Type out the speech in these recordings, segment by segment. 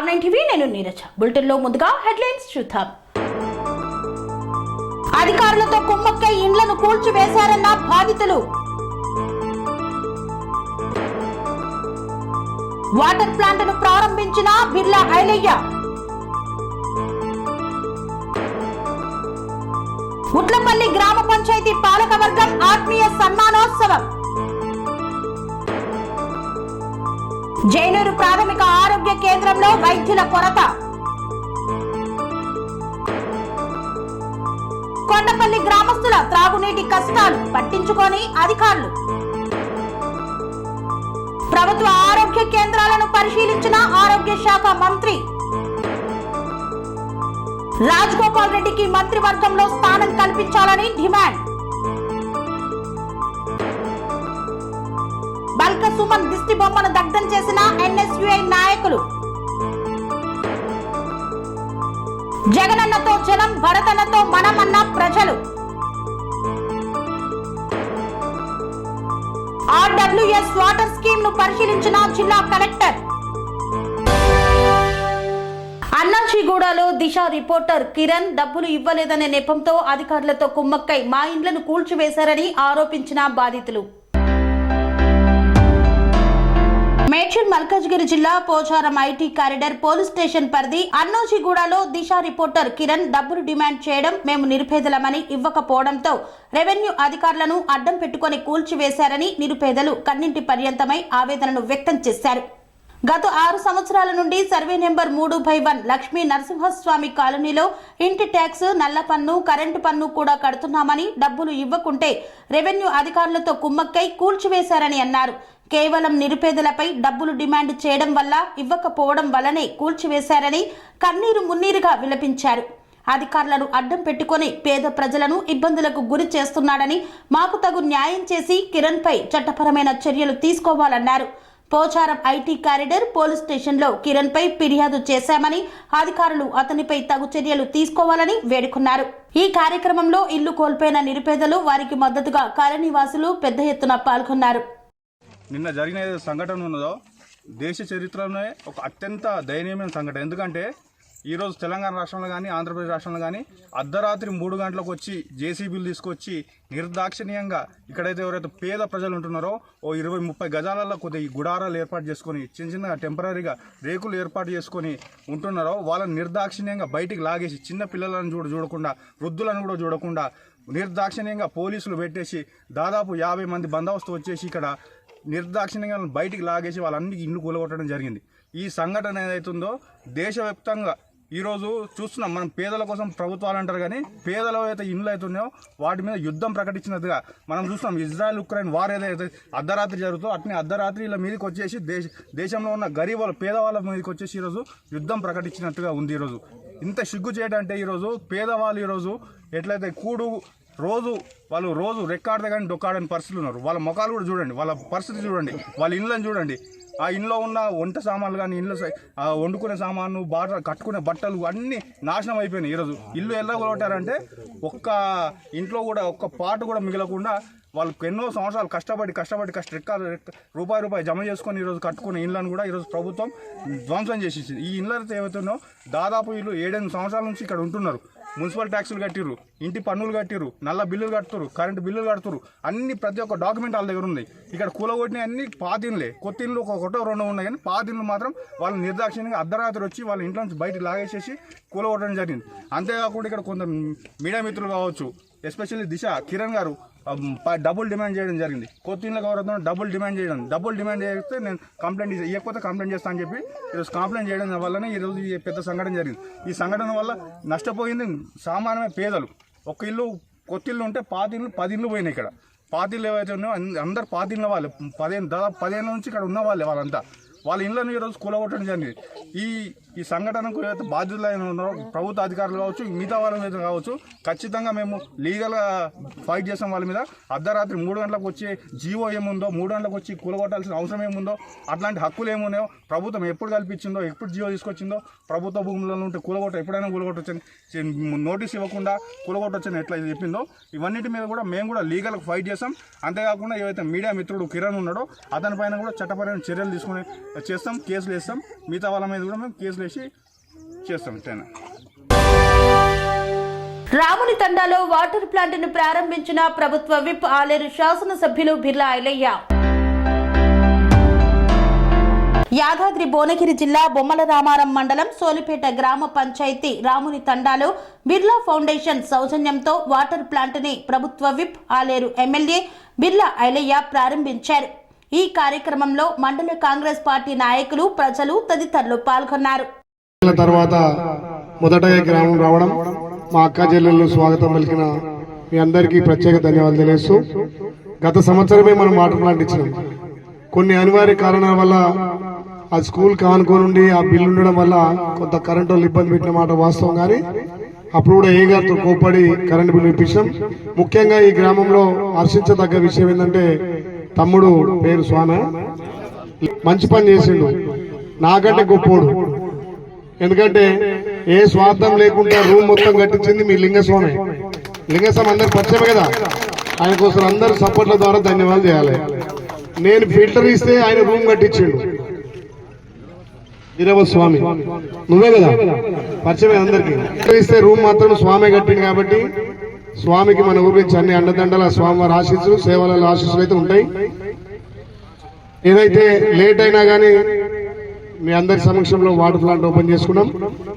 R9 TV నేను Neeraja. Bulletin లో ముందుగా హెడ్లైన్స్ చూద్దాం. అధికారులతో కుమ్మక్కై ఇండ్లను కూల్చివేశారన్న బాధితులు. వాటర్ ప్లాంట్ ను ప్రారంభించిన బిర్లా ఐలయ్య. ఉట్లపల్లి గ్రామ పంచాయతీ పాలకవర్గం ఆత్మీయ సన్మానోత్సవం. జైనూరు ప్రాథమిక ఆరోగ్య కేంద్రంలో వైద్యుల కొరత. కొండపల్లి గ్రామస్తుల త్రాగునీటి కష్టాలు పట్టించుకొని అధికారులు. ప్రభుత్వ ఆరోగ్య కేంద్రాలను పరిశీలించిన ఆరోగ్య శాఖ మంత్రి. రాజగోపాల్ రెడ్డికి మంత్రివర్గంలో స్థానం కల్పించాలని డిమాండ్. బల్క సుమన్ దిష్టి బొమ్మను దగ్ధం చేసిన NSUI నాయకులు. జగనన్నతో జనం, భరతన్నతో మనమన్న ప్రజలు. RWS వాటర్ స్కీమ్ ను పరిశీలించిన జిల్లా కలెక్టర్. అన్నాజీగూడలో దిశ రిపోర్టర్ కిరణ్ డబ్బులు ఇవ్వలేదనే నెపంతో అధికారులతో కుమ్మక్కై మా ఇండ్లను కూల్చివేశారని ఆరోపించిన బాధితులు. మేడ్చల్ మల్కాజ్గిరి జిల్లా Pocharam IT corridor police station పరిధి అన్నోజీగూడలో దిశ రిపోర్టర్ కిరణ్ డబ్బులు డిమాండ్ చేయడం, మేము నిరుపేదలమని ఇవ్వకపోవడంతో రెవెన్యూ అధికారులను అడ్డం పెట్టుకుని కూల్చివేశారని నిరుపేదలు కన్నింటి పర్యంతమై ఆవేదనను వ్యక్తం చేశారు. గత 6 సంవత్సరాల నుండి సర్వే నెంబర్ 3/1 లక్ష్మీ నరసింహస్వామి కాలనీలో ఇంటి ట్యాక్స్, నల్ల పన్ను, కరెంటు పన్ను కూడా కడుతున్నామని డబ్బులు ఇవ్వకుంటే రెవెన్యూ అధికారులతో కుమ్మక్కై కూల్చివేశారని అన్నారు. కేవలం నిరుపేదలపై డబ్బులు డిమాండ్ చేయడం వల్ల, ఇవ్వకపోవడం వల్లనే కూల్చివేశారని కన్నీరు మున్నీరుగా విలపించారు. అధికారులను అడ్డం పెట్టుకుని పేద ప్రజలను ఇబ్బందులకు గురి చేస్తున్నాడని, మాకు తగు న్యాయం చేసి కిరణ్ పై చట్టపరమైన చర్యలు తీసుకోవాలన్నారు. పోచారం IT కారిడార్ పోలీస్ స్టేషన్లో కిరణ్ పై ఫిర్యాదు చేశామని, అధికారులు అతనిపై తగు చర్యలు తీసుకోవాలని వేడుకున్నారు. ఈ కార్యక్రమంలో ఇల్లు కోల్పోయిన నిరుపేదలు, వారికి మద్దతుగా కాలనీవాసులు పెద్ద ఎత్తున పాల్గొన్నారు. నిన్న జరిగిన సంఘటన ఉన్నదో దేశ చరిత్రలోనే ఒక అత్యంత దయనీయమైన సంఘటన. ఎందుకంటే ఈరోజు తెలంగాణ రాష్ట్రంలో కానీ ఆంధ్రప్రదేశ్ రాష్ట్రంలో కానీ అర్ధరాత్రి 3 గంటలకు వచ్చి JCBలు తీసుకొచ్చి నిర్దాక్షిణ్యంగా ఇక్కడైతే ఎవరైతే పేద ప్రజలు ఉంటున్నారో ఓ 20-30 గజాలలో కొద్దిగా గుడారాలు ఏర్పాటు చేసుకొని చిన్న చిన్న టెంపరీగా రేకులు ఏర్పాటు చేసుకొని ఉంటున్నారో వాళ్ళని నిర్దాక్షిణ్యంగా బయటికి లాగేసి, చిన్న పిల్లలను చూడకుండా, వృద్ధులను కూడా చూడకుండా నిర్దాక్షిణ్యంగా పోలీసులు పెట్టేసి దాదాపు 50 మంది బందోబస్తు వచ్చేసి ఇక్కడ నిర్దాక్షిణ్యంగా బయటికి లాగేసి వాళ్ళన్ని ఇల్లు కూలగొట్టడం జరిగింది. ఈ సంఘటన ఏదైతుందో దేశవ్యాప్తంగా ఈరోజు చూస్తున్నాం. మనం పేదల కోసం ప్రభుత్వాలు అంటారు కానీ పేదలు అయితే ఇండ్లు అవుతున్నాయో వాటి మీద యుద్ధం ప్రకటించినట్టుగా మనం చూస్తున్నాం. ఇజ్రాయెల్ ఉక్రెయిన్ వార్ ఏదైతే అర్ధరాత్రి జరుగుతుందో అట్నే అర్ధరాత్రి ఇలా మీదకి వచ్చేసి దేశంలో ఉన్న గరీబ్ పేదవాళ్ళ మీదకి వచ్చేసి ఈరోజు యుద్ధం ప్రకటించినట్టుగా ఉంది. ఈరోజు ఇంత సిగ్గు చేయడంటే ఈరోజు పేదవాళ్ళు ఈరోజు ఎట్లయితే రోజు రెక్కాడితే కానీ డొక్కాడని పరిస్థితులు ఉన్నారు. వాళ్ళ ముఖాలు కూడా చూడండి, వాళ్ళ పరిస్థితి చూడండి, వాళ్ళ ఇళ్ళని చూడండి. ఆ ఇంట్లో ఉన్న వంట సామాన్లు కానీ, ఇంట్లో వండుకునే సామాను, కట్టుకునే బట్టలు అన్నీ నాశనం అయిపోయినాయి. ఈరోజు ఇల్లు ఎలా కొట్టారంటే ఒక్క ఇంట్లో కూడా ఒక్క పాటు కూడా మిగలకుండా వాళ్ళకు ఎన్నో సంవత్సరాలు కష్టపడి రూపాయి జమ చేసుకొని ఈరోజు కట్టుకునే ఇళ్ళను కూడా ఈరోజు ప్రభుత్వం ధ్వంసం చేసేసింది. ఈ ఇళ్ళతో ఏవైతున్నాయో దాదాపు వీళ్ళు 7-8 సంవత్సరాల నుంచి ఇక్కడ ఉంటున్నారు. మున్సిపల్ ట్యాక్సులు కట్టిర్రు, ఇంటి పన్నులు కట్టిర్రు, నల్ల బిల్లులు కడుతురు, కరెంటు బిల్లులు కడుతురు, అన్ని ప్రతి ఒక్క డాక్యుమెంట్ వాళ్ళ దగ్గర ఉంది. ఇక్కడ కూలగొట్టిన అన్ని పాతిన్లే, కొత్త ఇండ్లు ఒకటో రెండో ఉన్నాయి కానీ పాతిన్లు మాత్రం వాళ్ళు నిర్దాక్షిణ్యంగా అర్ధరాత్రి వచ్చి వాళ్ళ ఇంట్లో నుంచి బయటకు లాగేసేసి కూలగొట్టడం జరిగింది. అంతేకాకుండా ఇక్కడ కొంత మీడియా మిత్రులు కావచ్చు, ఎస్పెషల్లీ దిశ కిరణ్ గారు డబుల్ డిమాండ్ చేయడం జరిగింది. కొత్త ఇంట్లో గౌరవం డబుల్ డిమాండ్ చేస్తే నేను కంప్లైంట్ ఇవ్వకపోతే కంప్లైంట్ చేస్తాను అని చెప్పి ఈరోజు కంప్లైంట్ చేయడం వల్లనే ఈరోజు ఈ పెద్ద సంఘటన జరిగింది. ఈ సంఘటన వల్ల నష్టపోయింది సామాన్యమైన పేదలు. ఒక ఇల్లు కొత్త ఇల్లు ఉంటే 10 ఇళ్ళు పోయినాయి. ఇక్కడ పాతిళ్ళు ఏవైతే ఉన్నాయో అందరు పాతిళ్ళ వాళ్ళు దాదాపు 15 నుంచి ఇక్కడ ఉన్న వాళ్ళంతా వాళ్ళ ఇళ్ళను ఈరోజు కూలగొట్టడం జరిగింది. ఈ సంఘటనకు ఏదైతే బాధ్యులైన ఉన్నారో ప్రభుత్వ అధికారులు కావచ్చు, మిగతా వాళ్ళ మీద కావచ్చు, ఖచ్చితంగా మేము లీగల్గా ఫైట్ చేసాం. వాళ్ళ మీద అర్ధరాత్రి 3 గంటలకు వచ్చి జీవో ఏముందో, 3 గంటలకు వచ్చి కూలగొట్టాల్సిన అవసరం ఏముందో, అట్లాంటి హక్కులు ఏమున్నాయో ప్రభుత్వం ఎప్పుడు కల్పించిందో, ఎప్పుడు జీవో తీసుకొచ్చిందో, ప్రభుత్వ భూములలో ఉంటే ఎప్పుడైనా కూలగొట్టొచ్చని నోటీస్ ఇవ్వకుండా కూలగొట్టొచ్చని ఎట్లా చెప్పిందో ఇవన్నిటి మీద కూడా మేము కూడా లీగల్గా ఫైట్ చేసాం. అంతేకాకుండా ఏవైతే మీడియా మిత్రుడు కిరణ్ ఉన్నాడో అతని పైన కూడా చట్టపరమైన చర్యలు తీసుకుని చేస్తాం, కేసులు వేస్తాం. మిగతా వాళ్ళ మీద కూడా మేము కేసులు వేసి చేస్తాం. ఇట్లా రాముని తండాలో వాటర్ ప్లాంట్ ను ప్రారంభించిన ప్రభుత్వ విప్ ఆలేరు శాసనసభ్యులు బిర్లా ఐలయ్య. యాదాద్రి భువనగిరి జిల్లా బొమ్మల రామారం మండలం సోలిపేట గ్రామ పంచాయతీ రాముని తండాలో బిర్లా ఫౌండేషన్ సౌజన్యంతో వాటర్ ప్లాంట్ ని ప్రభుత్వ విప్ ఆలేరు ఎమ్మెల్యే బిర్లా ఐలయ్య ప్రారంభించారు. ఈ కార్యక్రమంలో మండల కాంగ్రెస్ పార్టీ నాయకులు, ప్రజలు తదితరులు పాల్గొన్నారు. తర్వాత మొదటగా గ్రామం రావడం, మా అక్క చెల్లెళ్ళు స్వాగతం పలికిన మీ అందరికీ ప్రత్యేక ధన్యవాదాలు తెలియజేస్తూ, గత సంవత్సరమే మనం వాటర్ ప్లాంట్ ఇచ్చినాం. కొన్ని అనివార్య కారణాల వల్ల ఆ స్కూల్ కానుకోనుండి ఆ బిల్లు ఉండడం వల్ల కొంత కరెంటు వాళ్ళు ఇబ్బంది పెట్టిన మాట వాస్తవం. కానీ అప్పుడు కూడా ఏ గారితో కోప్పడి కరెంటు బిల్లు ఇప్పించాం. ముఖ్యంగా ఈ గ్రామంలో హర్షించదగ్గ విషయం ఏంటంటే, తమ్ముడు పేరు స్వామి మంచి పని చేసిండు, నాకంటే గొప్పోడు. ఎందుకంటే ఏ స్వార్థం లేకుండా రూమ్ మొత్తం కట్టించింది మీ లింగస్వామి. లింగస్వామి అందరు పరిచయమే కదా, ఆయన కోసం అందరు సపోర్ట్ల ద్వారా ధన్యవాదాలు చేయాలి. నేను ఫిల్టర్ ఇస్తే ఆయన రూమ్ కట్టించిండు. వీరవ స్వామి నువ్వే కదా పరిచయమే అందరికి. ఫిల్టర్ ఇస్తే రూమ్ మాత్రం స్వామి కట్టింది కాబట్టి స్వామికి మన ఊరి నుంచి అన్ని అండదండల స్వామివారి ఆశీస్సులు, సేవల ఆశీస్సులు అయితే ఉంటాయి. ఏదైతే లేట్ అయినా కానీ మీ అందరి సమక్షంలో వాటర్ ప్లాంట్ ఓపెన్ చేసుకున్నాం.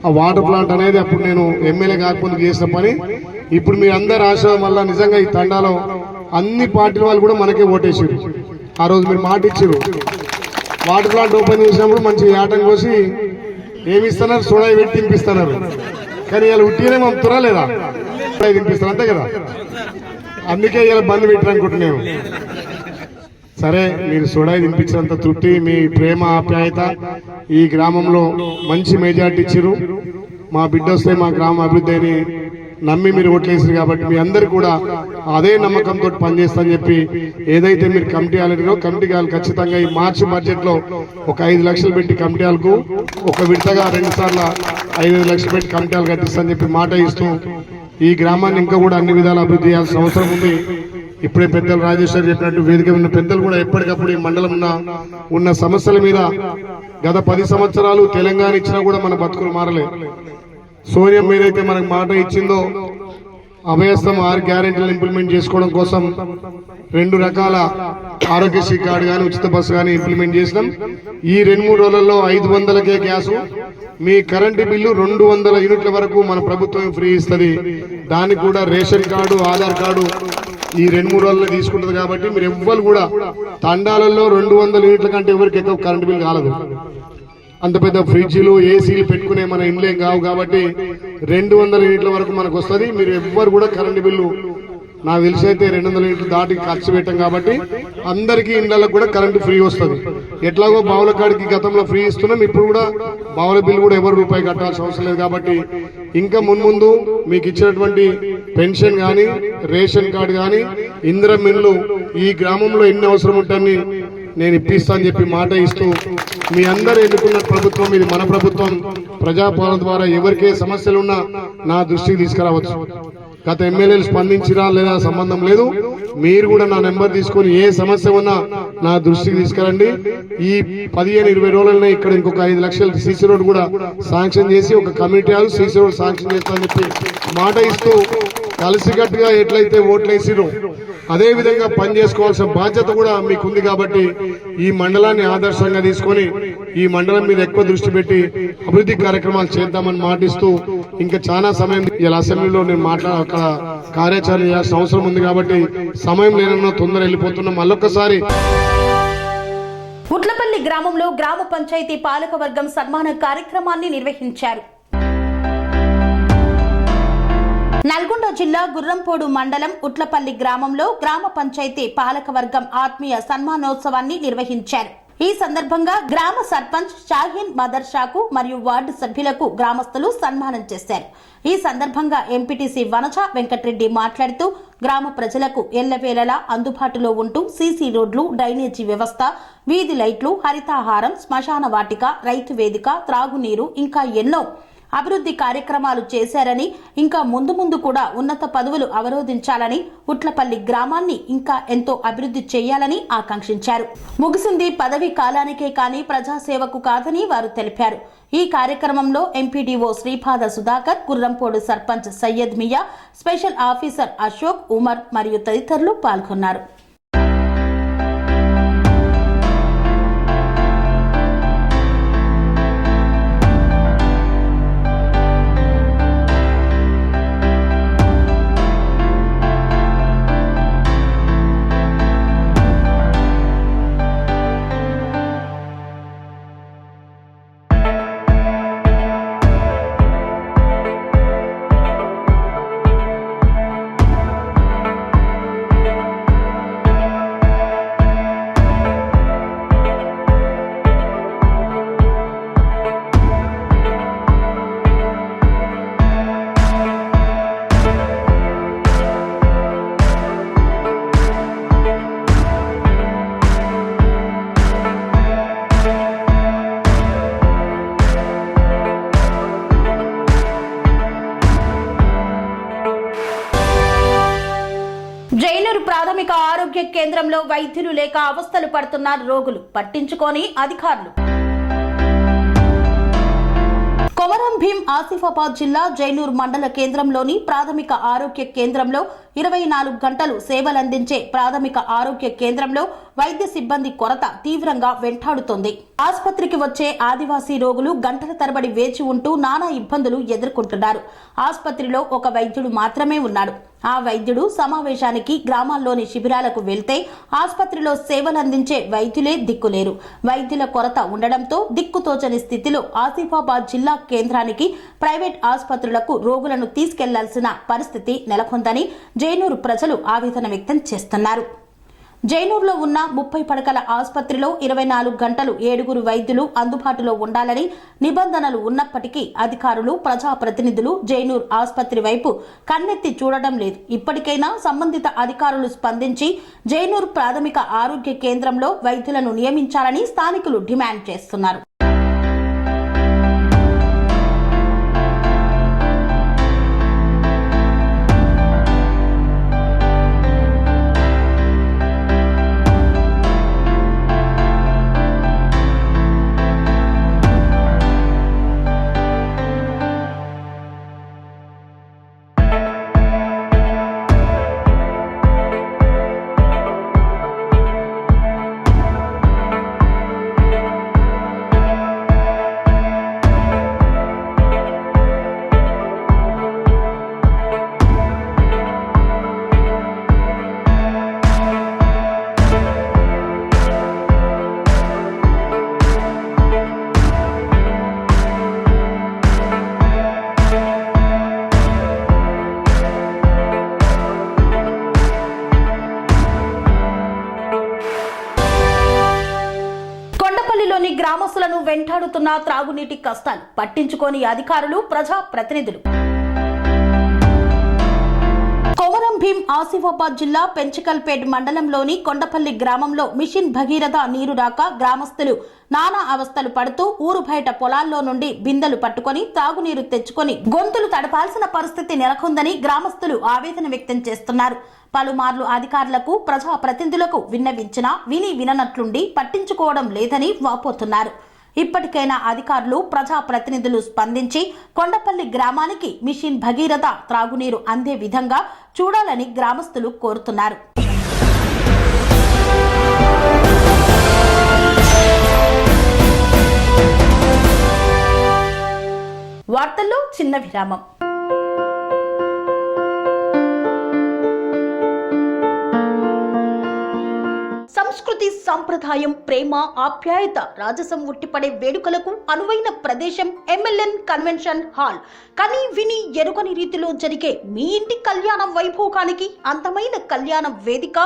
ఆ వాటర్ ప్లాంట్ అనేది అప్పుడు నేను ఎమ్మెల్యే కాకపోతే చేసిన పని. ఇప్పుడు మీ అందరి ఆశయం వల్ల నిజంగా ఈ తండాలో అన్ని పార్టీల వాళ్ళు కూడా మనకే ఓటేసారు. ఆ రోజు మీరు మాట ఇచ్చారు. వాటర్ ప్లాంట్ ఓపెన్ చేసినప్పుడు మంచి ఆటం కోసి ఏమి ఇస్తున్నారు, సోడాయి పెట్టి తినిపిస్తున్నారు. కానీ ఇలా ఉట్టిగానే పంపుతారా లేదా, సోడాయి తినిపిస్తారు అంతే కదా. అందుకే ఇలా బంద్ పెట్టారనుకుంటున్నాను. సరే, మీరు సోడాయి తినిపించినంత తృప్తి, మీ ప్రేమ ఆప్యాయత ఈ గ్రామంలో మంచి మెజార్టీ ఇచ్చారు. మా బిడ్డ వస్తే మా గ్రామ అభివృద్ధి అని నమ్మి మీరు ఓట్లేసారు కాబట్టి మీ అందరు కూడా అదే నమ్మకంతో పనిచేస్తా అని చెప్పి ఏదైతే మీరు కమిటీ హాలు కమిటీ హాలు ఖచ్చితంగా ఈ మార్చి బడ్జెట్ లో ఒక 5 లక్షలు పెట్టి కమిటీ హాల్కు ఒక విడతగా 2 సార్లు 5 లక్షలు పెట్టి కమిటీ హాల్ కట్టిస్తా అని చెప్పి మాట ఇస్తూ ఈ గ్రామాన్ని ఇంకా కూడా అన్ని విధాలు అభివృద్ధి చేయాల్సిన అవసరం ఉంది. ఇప్పుడే పెద్దలు రాజేశ్వర్ చెప్పినట్టు వేదిక ఉన్న పెద్దలు కూడా ఎప్పటికప్పుడు ఈ మండలం ఉన్న సమస్యల మీద గత 10 సంవత్సరాలు తెలంగాణ ఇచ్చినా కూడా మన బతుకులు మారలే. సోనియం ఏదైతే మనకు మాట ఇచ్చిందో అభయస్థం 6 గ్యారెంటీలను ఇంప్లిమెంట్ చేసుకోవడం కోసం 2 రకాల ఆరోగ్యశ్రీ కార్డు కానీ ఉచిత బస్సు కానీ ఇంప్లిమెంట్ చేసినాం. ఈ 2-3 రోజులలో 500కే గ్యాసు, మీ కరెంటు బిల్లు 200 యూనిట్ల వరకు మన ప్రభుత్వం ఫ్రీ ఇస్తుంది. దానికి కూడా రేషన్ కార్డు, ఆధార్ కార్డు ఈ 2-3 రోజుల్లో తీసుకుంటుంది. కాబట్టి మీరు ఎవ్వరు కూడా తండాలలో 200 యూనిట్ల కంటే ఎవరికి ఎక్కువ కరెంటు బిల్లు కాలేదు. అంత పెద్ద ఫ్రిడ్జ్లు, ఏసీలు పెట్టుకునే మన ఇండ్లేం కావు కాబట్టి 200 యూనిట్ల వరకు మనకు వస్తుంది. మీరు ఎవ్వరు కూడా కరెంటు బిల్లు నాకు తెలిసి అయితే 200 యూనిట్లు దాటి ఖర్చు పెట్టాం కాబట్టి అందరికీ ఇళ్లకు కూడా కరెంటు ఫ్రీ వస్తుంది. ఎట్లాగో బావుల కాడికి గతంలో ఫ్రీ ఇస్తున్నాం, ఇప్పుడు కూడా బావుల బిల్లు కూడా ఎవరు రూపాయి కట్టాల్సిన అవసరం లేదు. కాబట్టి ఇంకా మున్ముందు మీకు ఇచ్చినటువంటి పెన్షన్ కానీ, రేషన్ కార్డు కానీ, ఇందిరమ్మ ఇల్లు ఈ గ్రామంలో ఎన్ని అవసరం ఉంటాయని నేను ఇప్పిస్తా అని చెప్పి మాట ఇస్తూ, మీ అందరూ ఎన్నుకున్న ప్రభుత్వం ఇది మన ప్రభుత్వం. ప్రజాపాలన ద్వారా ఎవరికే సమస్యలున్నా నా దృష్టికి తీసుకురావచ్చు. గత ఎమ్మెల్యేలు స్పందించినా లేదా సంబంధం లేదు. మీరు కూడా నా నెంబర్ తీసుకొని ఏ సమస్య ఉన్నా నా దృష్టికి తీసుకురండి. ఈ 15-20 రోజులనే ఇక్కడ ఇంకొక 5 లక్షల సీసీ రోడ్ కూడా శాంక్షన్ చేసి ఒక committee hall CC road sanction చేస్తామని చెప్పి మాట ఇస్తూ, కలిసికట్టుగా ఎట్లయితే ఓట్లేసిరో అదే విధంగా పనిచేసుకోవాల్సిన బాధ్యత కూడా మీకుంది. కాబట్టి ఈ మండలాన్ని ఆదర్శంగా తీసుకొని ఈ మండలం మీద ఎక్కువ దృష్టి పెట్టి అభివృద్ధి కార్యక్రమాలు చేద్దామని మాటిస్తూ, ఇంకా చాలా సమయం ఇలా అసెంబ్లీలో నేను అక్కడ కార్యాచరణ చేయాల్సిన అవసరం ఉంది. కాబట్టి సమయం లేనన్నా తొందర వెళ్ళిపోతున్నాం. మళ్ళొక్కసారి ఉట్లపల్లి గ్రామంలో గ్రామ పంచాయతీ పాలకవర్గం సన్మాన కార్యక్రమాన్ని నిర్వహించారు. నల్గొండ జిల్లా గుర్రంపోడు మండలం ఉట్లపల్లి గ్రామంలో గ్రామ పంచాయతీ పాలకవర్గం ఆత్మీయ సన్మానోత్సవాన్ని నిర్వహించారు. ఈ సందర్భంగా గ్రామ సర్పంచ్ షాహీన్ మదర్షాకు మరియు వార్డు సభ్యులకు గ్రామస్తులు సన్మానం చేశారు. ఈ సందర్భంగా ఎంపీటీసీ వనజ వెంకటరెడ్డి మాట్లాడుతూ, గ్రామ ప్రజలకు ఎల్లవేళలా అందుబాటులో ఉంటూ సీసీ రోడ్లు, డ్రైనేజీ వ్యవస్థ, వీధి లైట్లు, హరితాహారం, శ్మశాన వాటిక, రైతు వేదిక, త్రాగునీరు ఇంకా ఎన్నో అభివృద్ధి కార్యక్రమాలు చేశారని, ఇంకా ముందు ముందు కూడా ఉన్నత పదవులు అవరోధించాలని, ఉట్లపల్లి గ్రామాన్ని ఇంకా ఎంతో అభివృద్ధి చేయాలని ఆకాంక్షించారు. ముగిసింది పదవి కాలానికే కానీ ప్రజాసేవకు కాదని వారు తెలిపారు. ఈ కార్యక్రమంలో ఎంపీడీఓ శ్రీపాద సుధాకర్, గుర్రంపోడు సర్పంచ్ సయ్యద్ మియా, స్పెషల్ ఆఫీసర్ అశోక్, ఉమర్ మరియు తదితరులు పాల్గొన్నారు. జైనూరు ప్రాథమిక ఆరోగ్య కేంద్రంలో వైద్యులు లేక అవస్థలు పడుతున్న రోగులు పట్టించుకోని అధికారులు. కొమరం భీం ఆసిఫాబాద్ జిల్లా జైనూర్ మండల కేంద్రంలోని ప్రాథమిక ఆరోగ్య కేంద్రంలో 24 గంటలు సేవలందించే ప్రాథమిక ఆరోగ్య కేంద్రంలో వైద్య సిబ్బంది కొరత తీవ్రంగా వెంటాడుతోంది. ఆసుపత్రికి వచ్చే ఆదివాసీ రోగులు గంటల తరబడి వేచి ఉంటూ నానా ఇబ్బందులు ఎదుర్కొంటున్నారు. ఆసుపత్రిలో ఒక వైద్యుడు మాత్రమే ఉన్నాడు. ఆ వైద్యుడు సమావేశానికి గ్రామాల్లోని శిబిరాలకు వెళ్తే ఆసుపత్రిలో సేవలందించే వైద్యులే దిక్కులేరు. వైద్యుల కొరత ఉండడంతో దిక్కుతోచని స్థితిలో ఆసిఫాబాద్ జిల్లా కేంద్రానికి ప్రైవేట్ ఆసుపత్రులకు రోగులను తీసుకెళ్లాల్సిన పరిస్థితి నెలకొందని జైనూరు ప్రజలు ఆవేదన వ్యక్తం చేస్తున్నారు. జైనూరులో ఉన్న 30 పడకల ఆసుపత్రిలో 24 గంటలు 7 వైద్యులు అందుబాటులో ఉండాలని నిబంధనలు ఉన్నప్పటికీ అధికారులు, ప్రజాప్రతినిధులు జైనూర్ ఆసుపత్రి వైపు కన్నెత్తి చూడడం లేదు. ఇప్పటికైనా సంబంధిత అధికారులు స్పందించి జైనూర్ ప్రాథమిక ఆరోగ్య కేంద్రంలో వైద్యులను నియమించాలని స్థానికులు డిమాండ్ చేస్తున్నారు. లోని గ్రామస్తులను వెంటాడుతున్న త్రాగునీటి కష్టాలు పట్టించుకోని అధికారులు, ప్రజాప్రతినిధులు. కొమరం భీం ఆసిఫాబాద్ జిల్లా పెంచకల్పేట్ మండలంలోని కొండపల్లి గ్రామంలో మిషన్ భగీరథ నీరు రాక గ్రామస్తులు నానా అవస్థలు పడుతూ ఊరు బయట పొలాల్లో నుండి బిందెలు పట్టుకొని తాగునీరు తెచ్చుకొని గొంతులు తడపాల్సిన పరిస్థితి నెలకొందని గ్రామస్తులు ఆవేదన వ్యక్తం చేస్తున్నారు. పలుమార్లు అధికారులకు, ప్రజాప్రతినిధులకు విన్నవించినా విననట్లుండి పట్టించుకోవడం లేదని వాపోతున్నారు. ఇప్పటికైనా అధికారులు, ప్రజాప్రతినిధులు స్పందించి కొండపల్లి గ్రామానికి మిషన్ భగీరథ త్రాగునీరు అందే విధంగా చూడాలని గ్రామస్తులు కోరుతున్నారు. వార్తల్లో చిన్న విరామం. సంస్కృతి, సంప్రదాయం, ప్రేమ, ఆప్యాయత, రాజసం ఉట్టిపడే వేడుకలకు అనువైన ప్రదేశం ఎంఎల్ఎన్ కన్వెన్షన్ హాల్. కని విని ఎరుగని రీతిలో జరిగే మీ ఇంటి కళ్యాణ వైభోగానికి అందమైన కళ్యాణ వేదిక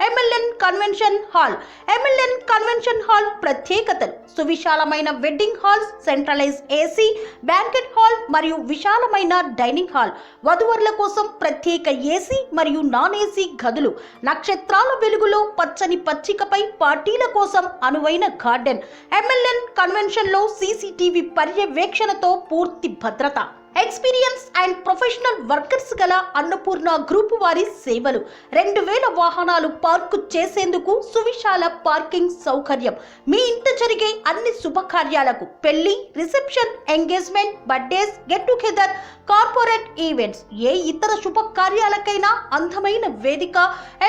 MLN convention hall. MLN convention hall ప్రత్యేకతలు: సువిశాలమైన wedding halls, centralise AC banquet hall మరియు విశాలమైన డైనింగ్ హాల్, వధువరుల కోసం ప్రత్యేక ఏసీ మరియు నాన్ ఏసీ గదులు, నక్షత్రాల వెలుగులో పచ్చని పచ్చికపై పార్టీల కోసం అనువైన గార్డెన్, MLN కన్వెన్షన్ లో CCTV పర్యవేక్షణతో పూర్తి భద్రత, ఎక్స్పీరియన్స్ అండ్ ప్రొఫెషనల్ వర్కర్స్ గల అన్నపూర్ణ గ్రూప్ వారి సేవలు, 2000 వాహనాలు పార్కు చేసేందుకు సువిశాల పార్కింగ్ సౌకర్యం, మీ ఇంట జరిగే అన్ని శుభకార్యాలకు, పెళ్లి, reception, engagement, birthdays, get together, corporate events, ఏ ఇతర శుభకార్యాలకైనా అందమైన వేదిక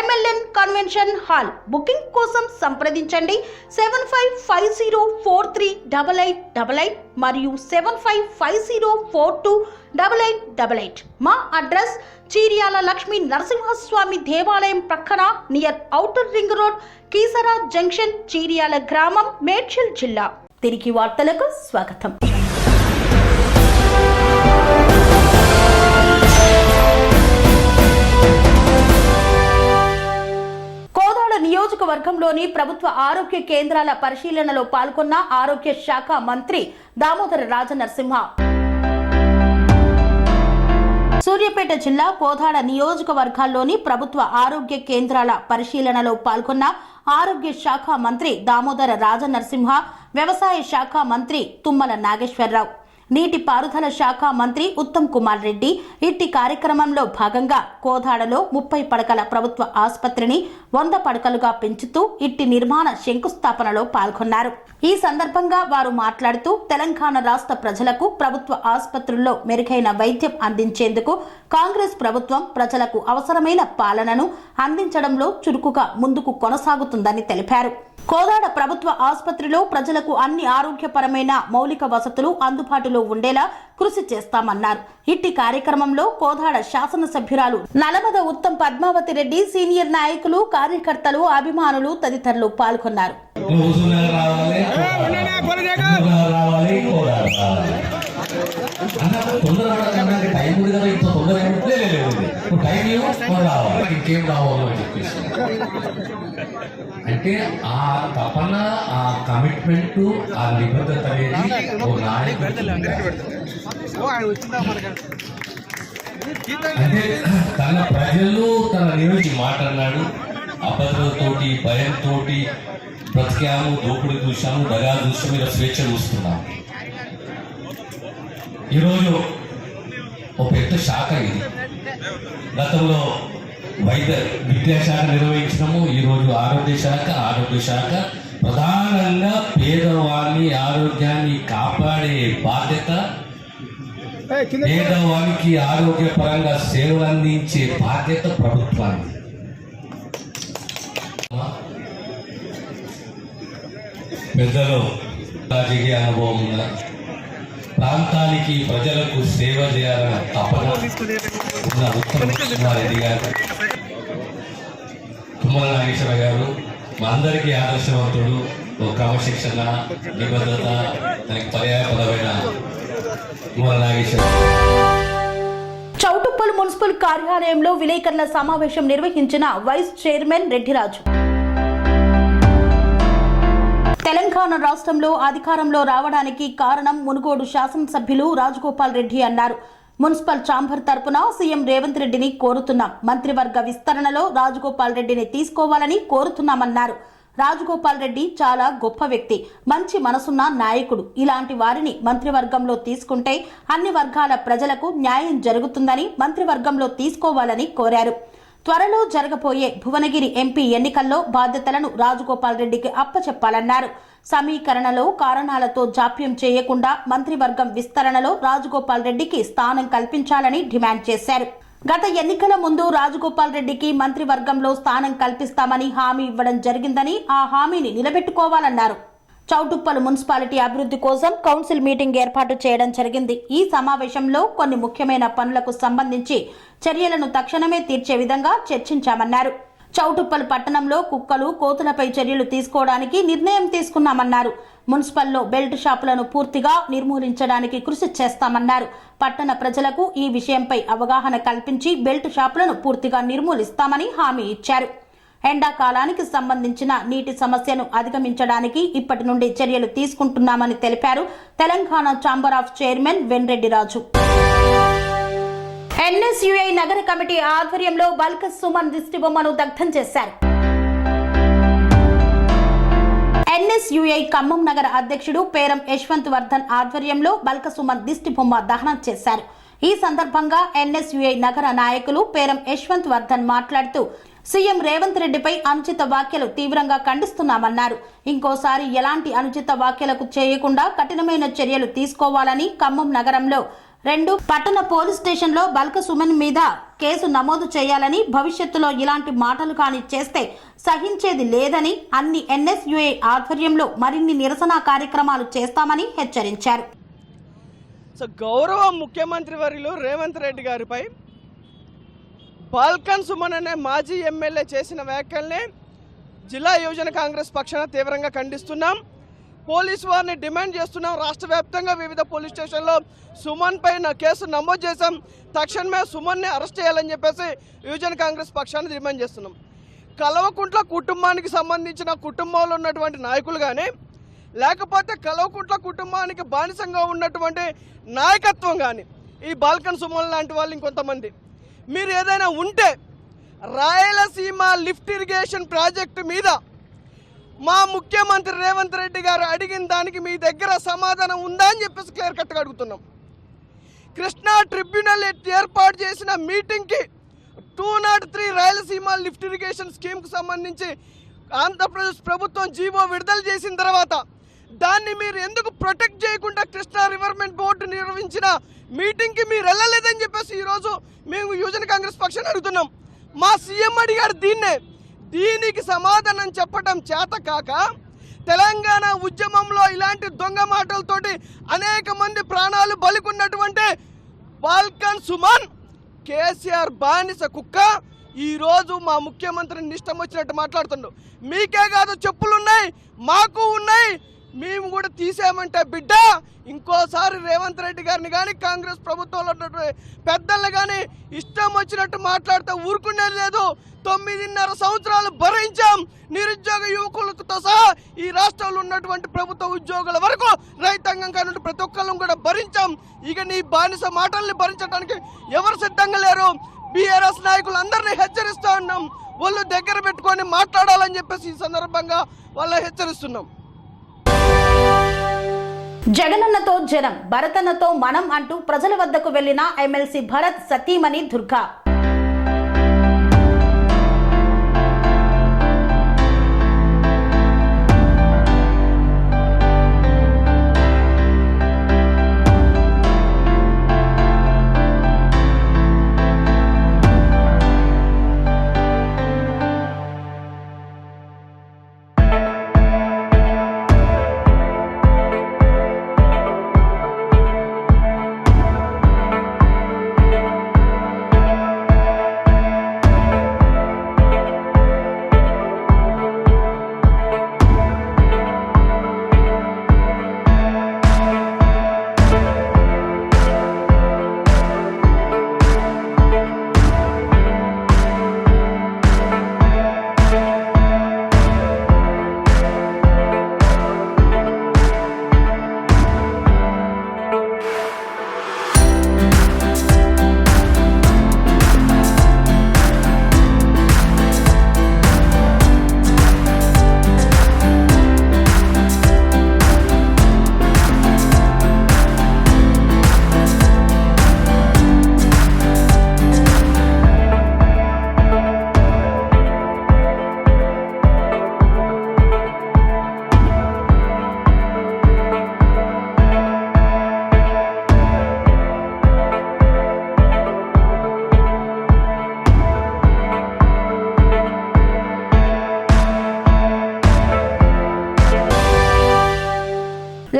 MLN కన్వెన్షన్ హాల్. బుకింగ్ కోసం సంప్రదించండి 7550438888 మరియు 7550428888. మా అడ్రస్ చీర్యాల లక్ష్మీ నరసింహస్వామి దేవాలయం ప్రక్కన near outer ring road, Keesara junction, Cheeryal గ్రామం, మేడ్చల్ జిల్లా. తిరిగి వార్తలకు స్వాగతం. కోదాడ నియోజకవర్గంలోని ప్రభుత్వ ఆరోగ్య కేంద్రాల పరిశీలనలో పాల్గొన్న ఆరోగ్య శాఖ మంత్రి దామోదర రాజనరసింహ. సూర్యాపేట జిల్లా కోదాడ నియోజకవర్గాల్లోని ప్రభుత్వ ఆరోగ్య కేంద్రాల పరిశీలనలో పాల్గొన్న ఆరోగ్య శాఖ మంత్రి దామోదర రాజనరసింహ, వ్యవసాయ శాఖ మంత్రి తుమ్మల నాగేశ్వరరావు, నీటిపారుదల శాఖ మంత్రి ఉత్తమ్ కుమార్ రెడ్డి ఇట్టి కార్యక్రమంలో భాగంగా కోదాడలో 30 పడకల ప్రభుత్వ ఆసుపత్రిని 100 పడకలుగా పెంచుతూ ఇట్టి నిర్మాణ శంకుస్థాపనలో పాల్గొన్నారు. ఈ సందర్భంగా వారు మాట్లాడుతూ తెలంగాణ రాష్ట్ర ప్రజలకు ప్రభుత్వ ఆసుపత్రుల్లో మెరుగైన వైద్యం అందించేందుకు కాంగ్రెస్ ప్రభుత్వం ప్రజలకు అవసరమైన పాలనను అందించడంలో చురుకుగా ముందుకు కొనసాగుతుందని తెలిపారు. కోదాడ ప్రభుత్వ ఆసుపత్రిలో ప్రజలకు అన్ని ఆరోగ్యపరమైన మౌలిక వసతులు అందుబాటులో ఉండేలా కృషి చేస్తామన్నారు. ఇట్టి కార్యక్రమంలో కోదాడ శాసనసభ్యురాలు నలమద ఉత్తమ్ పద్మావతి రెడ్డి, సీనియర్ నాయకులు, కార్యకర్తలు, అభిమానులు తదితరులు పాల్గొన్నారు. అంటే ఆ తపన, ఆ కమిట్మెంట్, ఆ నిబద్ధత అనేది ఓ నాయకుడు. అంటే తన ప్రజలు, తన నియోజక మాట అన్నాడు. అబద్ధంతోటి, భయంతో బ్రతికాము, దోపిడి చూసాము, దగా చూసాము, ఇలా స్వేచ్ఛ చూస్తున్నాము. ఈరోజు ఒక పెద్ద శాఖ ఇది. గతంలో విద్యాశాఖ నిర్వహించడము, ఈరోజు ఆరోగ్య శాఖ ప్రధానంగా పేదవాని ఆరోగ్యాన్ని కాపాడే బాధ్యత, పేదవానికి ఆరోగ్యపరంగా సేవలు అందించే బాధ్యత ప్రభుత్వాన్ని. పెద్దలు రాజకీయ అనుభవం ఉన్న ప్రాంతానికి, ప్రజలకు సేవ చేయాలన్న తపన ఉన్న ఉత్తమ్ కుమార్ రెడ్డి గారు, తుమ్మల నాగేశ్వర గారు మా అందరికీ ఆదర్శవంతుడు. ఒక క్రమశిక్షణ, నిబద్ధత, దానికి పర్యాయపదమైన తుమ్మల నాగేశ్వర. చౌటుప్పల్ మున్సిపల్ కార్యాలయంలో విలేకరుల సమావేశం నిర్వహించిన వైస్ చైర్మన్ రెడ్డిరాజు. తెలంగాణ రాష్ట్రంలో అధికారంలో రావడానికి కారణం మునుగోడు శాసనసభ్యులు రాజగోపాల్ రెడ్డి అన్నారు. మున్సిపల్ ఛాంబర్ తరపున సీఎం రేవంత్ రెడ్డిని కోరుతున్నాం. మంత్రివర్గ విస్తరణలో రాజగోపాల్ రెడ్డిని తీసుకోవాలని కోరుతున్నామన్నారు. రాజగోపాల్ రెడ్డి చాలా గొప్ప వ్యక్తి, మంచి మనసున్న నాయకుడు. ఇలాంటి వారిని మంత్రివర్గంలో తీసుకుంటే అన్ని వర్గాల ప్రజలకు న్యాయం జరుగుతుందని మంత్రివర్గంలో తీసుకోవాలని కోరారు. త్వరలో జరగబోయే భువనగిరి ఎంపీ ఎన్నికల్లో బాధ్యతలను రాజగోపాల్ రెడ్డికి అప్పచెప్పాలన్నారు. సమీకరణలో కారణాలతో జాప్యం చేయకుండా మంత్రివర్గం విస్తరణలో రాజగోపాల్ రెడ్డికి స్థానం కల్పించాలని డిమాండ్ చేశారు. గత ఎన్నికల ముందు రాజగోపాల్ రెడ్డికి మంత్రివర్గంలో స్థానం కల్పిస్తామని హామీ ఇవ్వడం జరిగిందని ఆ హామీని నిలబెట్టుకోవాలన్నారు. చౌటుప్పల్ మున్సిపాలిటీ అభివృద్ధి కోసం కౌన్సిల్ మీటింగ్ ఏర్పాటు చేయడం జరిగింది. ఈ సమావేశంలో కొన్ని ముఖ్యమైన పనులకు సంబంధించి చర్యలను తక్షణమే తీర్చే విధంగా చర్చించామన్నారు. చౌటుప్పల్ పట్టణంలో కుక్కలు, కోతులపై చర్యలు తీసుకోవడానికి నిర్ణయం తీసుకున్నామన్నారు. మున్సిపల్లో బెల్ట్ షాపులను పూర్తిగా నిర్మూలించడానికి కృషి చేస్తామన్నారు. పట్టణ ప్రజలకు ఈ విషయంపై అవగాహన కల్పించి బెల్ట్ షాపులను పూర్తిగా నిర్మూలిస్తామని హామీ ఇచ్చారు. ఎండాకాలానికి సంబంధించిన నీటి సమస్యను అధిగమించడానికి ఇప్పటి నుండి చర్యలు తీసుకుంటున్నామని తెలిపారు. తెలంగాణ ఛాంబర్ ఆఫ్ చైర్మన్ వెన్రెడ్డిరాజు. NSUI నగర కమిటీ ఆధ్వర్యంలో బల్క్ సుమన్ దిష్టిబొమ్మను దగ్ధం చేశారు. ఎన్ఎస్యుఐ ఖమ్మం నగర అధ్యక్షుడు పేరం యశ్వంత్ వర్ధన్ ఆధ్వర్యంలో బల్క సుమన్ దిష్టి బొమ్మ దహనం చేశారు. ఈ సందర్భంగా ఎన్ఎస్యుఐ నగర నాయకులు పేరం యశ్వంత్ వర్ధన్ మాట్లాడుతూ సీఎం రేవంత్ రెడ్డిపై అనుచిత వ్యాఖ్యలు తీవ్రంగా ఖండిస్తున్నామన్నారు. ఇంకోసారి ఎలాంటి అనుచిత వ్యాఖ్యలకు చేయకుండా కఠినమైన చర్యలు తీసుకోవాలని ఖమ్మం నగరంలో 2 పట్టణ పోలీస్ స్టేషన్లో బల్క సుమన్ మీద కేసు నమోదు చేయాలని, భవిష్యత్తులో ఇలాంటి మాటలు కానీ చేస్తే సహించేది లేదని, అన్ని ఎన్ఎస్యుఐ ఆధ్వర్యంలో మరిన్ని నిరసన కార్యక్రమాలు చేస్తామని హెచ్చరించారు. సో గౌరవ ముఖ్యమంత్రి వర్యులు రేవంత్ రెడ్డి గారిపై బాల్కన్ సుమన్ అనే మాజీ ఎమ్మెల్యే చేసిన వ్యాఖ్యల్ని జిల్లా యువజన కాంగ్రెస్ పక్షాన తీవ్రంగా ఖండిస్తున్నాం. పోలీసు వారిని డిమాండ్ చేస్తున్నాం. రాష్ట్ర వ్యాప్తంగా వివిధ పోలీస్ స్టేషన్లో సుమన్ పైన కేసు నమోదు చేశాం. తక్షణమే సుమన్ని అరెస్ట్ చేయాలని చెప్పేసి యువజన కాంగ్రెస్ పక్షాన్ని డిమాండ్ చేస్తున్నాం. కల్వకుంట్ల కుటుంబానికి సంబంధించిన కుటుంబంలో ఉన్నటువంటి నాయకులు కానీ, లేకపోతే కల్వకుంట్ల కుటుంబానికి బానిసంగా ఉన్నటువంటి నాయకత్వం కానీ, ఈ బాల్కన్ సుమన్ లాంటి వాళ్ళు ఇంకొంతమంది మీరు ఏదైనా ఉంటే రాయలసీమ లిఫ్ట్ ఇరిగేషన్ ప్రాజెక్టు మీద మా ముఖ్యమంత్రి రేవంత్ రెడ్డి గారు అడిగిన దానికి మీ దగ్గర సమాధానం ఉందా అని చెప్పేసి క్లియర్ కట్గా అడుగుతున్నాం. కృష్ణా ట్రిబ్యునల్ ఏర్పాటు చేసిన మీటింగ్కి 203 రాయలసీమ లిఫ్ట్ ఇరిగేషన్ స్కీమ్కు సంబంధించి ఆంధ్రప్రదేశ్ ప్రభుత్వం జీవో విడుదల చేసిన తర్వాత దాన్ని మీరు ఎందుకు ప్రొటెక్ట్ చేయకుండా కృష్ణా రివర్మెంట్ బోర్డు నిర్వహించిన మీటింగ్కి మీరు వెళ్ళలేదని చెప్పేసి ఈరోజు మేము యువజన కాంగ్రెస్ పక్షాన్ని అడుగుతున్నాం. మా సీఎం అడిగారు దీనికి సమాధానం చెప్పడం చేత కాక తెలంగాణ ఉద్యమంలో ఇలాంటి దొంగ మాటలతోటి అనేక మంది ప్రాణాలు బలికున్నటువంటి బాల్కన్ సుమన్ కేసీఆర్ బానిస కుక్క ఈరోజు మా ముఖ్యమంత్రిని ఇష్టం వచ్చినట్టు మాట్లాడుతుండు. మీకే కాదు చెప్పులున్నాయి, మాకు ఉన్నాయి, మేము కూడా తీసేయమంటే బిడ్డ ఇంకోసారి రేవంత్ రెడ్డి గారిని కానీ కాంగ్రెస్ ప్రభుత్వంలో ఉన్నటువంటి పెద్దల్ని కానీ ఇష్టం వచ్చినట్టు మాట్లాడితే ఊరుకునేది లేదు. 9.5 సంవత్సరాలు భరించాం. నిరుద్యోగ యువకులతో సహా ఈ రాష్ట్రంలో ఉన్నటువంటి ప్రభుత్వ ఉద్యోగుల వరకు రైతాంగం కానీ ప్రతి ఒక్కళ్ళం కూడా భరించాం. ఇక నీ బానిస మాటల్ని భరించడానికి ఎవరు సిద్ధంగా లేరు. బీఆర్ఎస్ నాయకులందరినీ హెచ్చరిస్తూ ఉన్నాం. వాళ్ళు దగ్గర పెట్టుకొని మాట్లాడాలని చెప్పేసి ఈ సందర్భంగా వాళ్ళని హెచ్చరిస్తున్నాం. జగనన్నతో జనం, భరతన్నతో మనం అంటూ ప్రజల వద్దకు వెళ్లిన ఎమ్మెల్సీ భరత్ సతీమణి దుర్గా.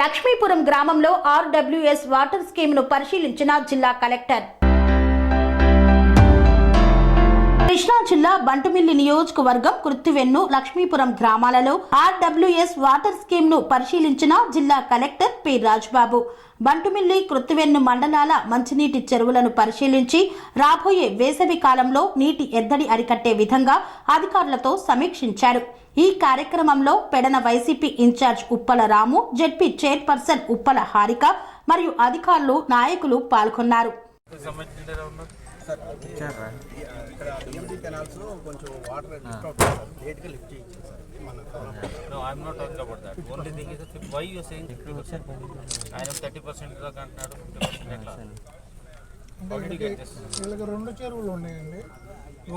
లక్ష్మీపురం గ్రామంలో ఆర్డబ్ల్యూఎస్ వాటర్ స్కీమ్ను పరిశీలించిన జిల్లా కలెక్టర్. కృష్ణా జిల్లా బంటుమిల్లి నియోజకవర్గం కృత్తివెన్ను లక్ష్మీపురం గ్రామాలలో ఆర్డబ్ల్యూఎస్ వాటర్ స్కీమ్ ను పరిశీలించిన జిల్లా కలెక్టర్ పి రాజ్బాబు. బంటుమిల్లి కృత్తివెన్ను మండలాల మంచినీటి చెరువులను పరిశీలించి రాబోయే వేసవి కాలంలో నీటి ఎద్దడి అరికట్టే విధంగా అధికారులతో సమీక్షించారు. ఈ కార్యక్రమంలో పెడన వైసీపీ ఇన్ఛార్జ్ ఉప్పల రాము, జెడ్పీ చైర్పర్సన్ ఉప్పల హారిక మరియు అధికారులు, నాయకులు పాల్గొన్నారు. ఇక్కడ కెనాల్స్ కొంచెం వాటర్ లిఫ్ట్ అవుతుంది సార్, లేట్గా లిఫ్ట్ చేయించారు sir. No, I'm not talking about that. Only thing is, why you are saying 50%? I am 30% దాకా అంటున్నాడు, 50% ఎట్లా? How did you get this? వీళ్ళకి 2 చెరువులు ఉన్నాయండి.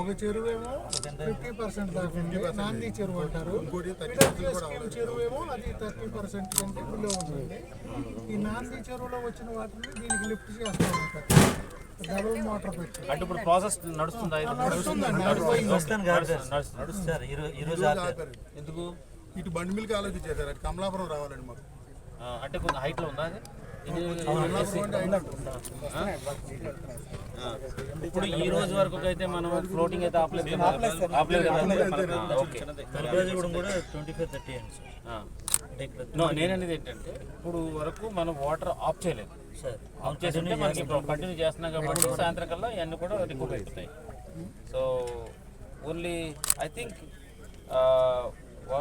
ఒక చెరువు ఏమో 50% దాకా ఉంది, నాంది చెరువు అంటారు. చెరువు ఏమో అది 30% కంటే బిలో ఉంటుంది. ఈ నాంది చెరువులో వచ్చిన వాటిని దీనికి లిఫ్ట్ చేస్తూ ఉంటారు, డబుల్ మోటార్ పెట్టి. అంటే ఇప్పుడు ప్రాసెస్ నడుస్తుందా? ఎందుకు ఇటు బండి మిల్కి ఆలోచించారు, అటు కమలాపురం రావాలండి మాకు. అంటే కొంచెం హైట్ లో ఉందా అది? ఇప్పుడు ఈ రోజు వరకు అయితే మనం ఫ్లోటింగ్ అయితే ఆపలేదు కదా? ఓకే. నేననేది ఏంటంటే ఇప్పుడు వరకు మనం వాటర్ ఆఫ్ చేయలేదు సార్. ఆఫ్ చేసి ఉంటే మనకి కంటిన్యూ చేస్తున్నాం కాబట్టి సాయంత్రం కల్లా ఇవన్నీ కూడా రికవర్ అయిపోతాయి. సో ఓన్లీ ఐ థింక్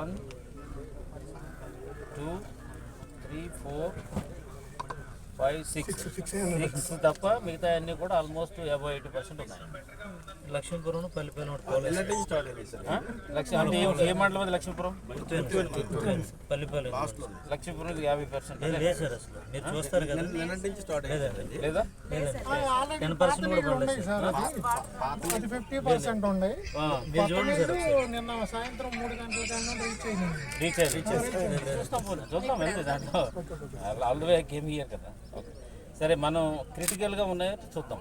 1 2 3 4 5 6 తప్ప మిగతా అన్ని కూడా ఆల్మోస్ట్ అబౌవ్ 80% ఉన్నాయి. లక్ష్మీపురం పల్లిపల్లి లక్ష్యం అంటే ఏ మండలం అది? లక్ష్మీపురం పల్లిపల్లి లక్ష్మీపురం 50%. లేదు సార్, అసలు మీరు చూస్తారు కదా, లేదా 10% కూడా ఉన్నాయి సార్. అది 50% ఉన్నాయి. నిన్న సాయంత్రం 3 గంటల కన్నా రీచ్ అయింది. చూద్దాం వెళ్తే దాంట్లో all the way game year కదా. ఓకే సరే, మనం క్రిటికల్గా ఉన్నాయో చూద్దాం.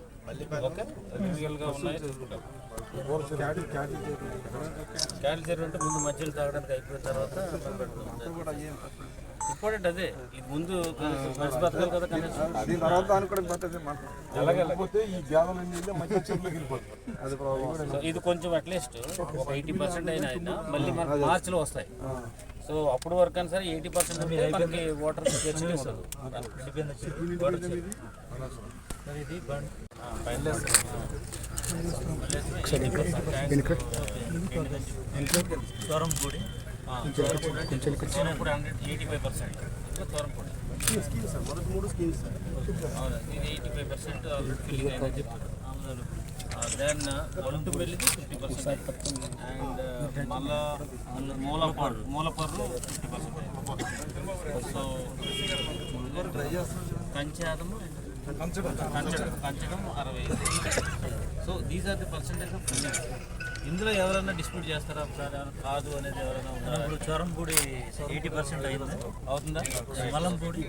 ఓకే, క్రిటికల్గా ఉన్నాయో చూసుకుంటాం. క్యాటిల్ చెరువు అంటే ముందు మధ్యలో తాగడానికి అయిపోయిన తర్వాత ఇంపార్టెంట్ అదే. ఇది ముందు మనిషి బతకాలి కదా కనీసం. సో ఇది కొంచెం అట్లీస్ట్ ఒక 80% అయినా మళ్ళీ మనకు మార్చిలో వస్తాయి. సో అప్పుడు వరకు అని సరే 80% మనకి వాటర్ వస్తుంది. ఇది చోరంపూడి ఇప్పుడు 85%. ఇంకా తోరంపూడి అవును, ఇది 85% ఫిల్లింగ్ అయిందని చెప్తారు. దెన్ ఒంటుపల్లిది 50% అండ్ మళ్ళా మూలపర్రు 50%. సో కంచాదము కంచడం 60. So these are the percentage of filling. ఇందులో ఎవరైనా డిస్ప్యూట్ చేస్తారా కాదు అనేది ఎవరైనా ఉన్నారా? ఇప్పుడు చోరంపూడి 80% అయింది, అవుతుందా? మల్లంపూడి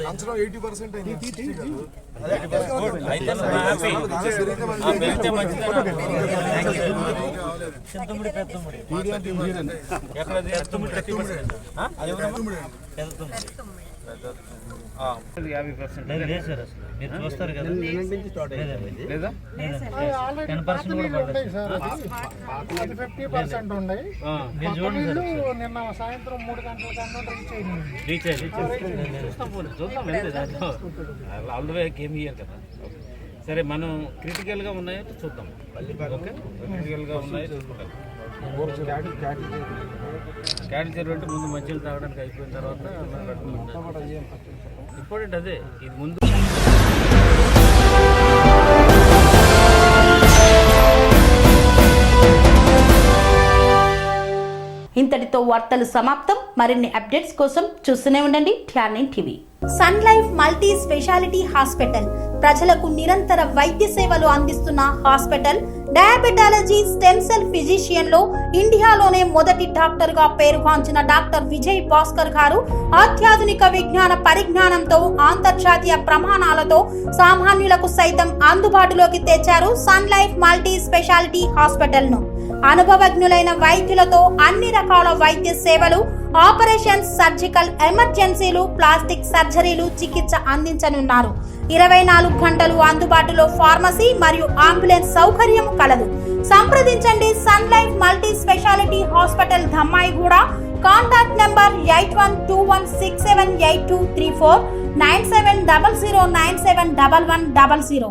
అంచనా 80% అయింది. చింతముడి పెద్దముడి లేదు సార్, అసలు మీరు చూస్తారు కదా, లేదా 10% కూడా పడలేదు. అది 50% ఉన్నాయి. మీరు చూడండి సార్, నిన్న సాయంత్రం 3 గంటల కన్నా రీచ్ అయ్యి చూద్దాం వెళ్తే దాంట్లో all the way game year కదా. సరే, మనం క్రిటికల్గా ఉన్నాయో చూద్దాం. ఓకే, క్రిటికల్గా ఉన్నాయో చూసుకుంటాం. క్యాటిల్ చెరువు అంటే ముందు మధ్యలో తాగడానికి అయిపోయిన తర్వాత ఇంపార్టెంట్ అదే. ఇది ముందు ఇంతటితో వార్తలు సమాప్తం. మరిన్ని అప్డేట్స్ కోసం చూస్తూనే ఉండండి TR9 TV. Sun Life multi speciality hospital ప్రజలకు నిరంతర వైద్య సేవలు అందిస్తున్న hospital. Diabetology, stem cell physician లో ఇండియాలోనే మొదటి డాక్టర్ గా పేరుగాంచిన డాక్టర్ విజయ్ భాస్కర్ గారు అత్యాధునిక విజ్ఞాన పరిజ్ఞానంతో అంతర్జాతీయ ప్రమాణాలతో సామాన్యులకు సైతం అందుబాటులోకి తెచ్చారు Sun Life multi speciality hospital ను. అనుభవజ్ఞులైన వైద్యులతో అన్ని రకాల వైద్య సేవలు, ఆపరేషన్స్, సర్జికల్ ఎమర్జెన్సీలు, ప్లాస్టిక్ సర్జరీలు, చికిత్స అందించనున్నారు. 24 గంటలు అందుబాటులో ఫార్మసీ మరియు అంబులెన్స్ సౌకర్యం కలదు. సంప్రదించండి Sun Life multi speciality hospital, Dammaiguda. Contact number 8121678234, 9700971100.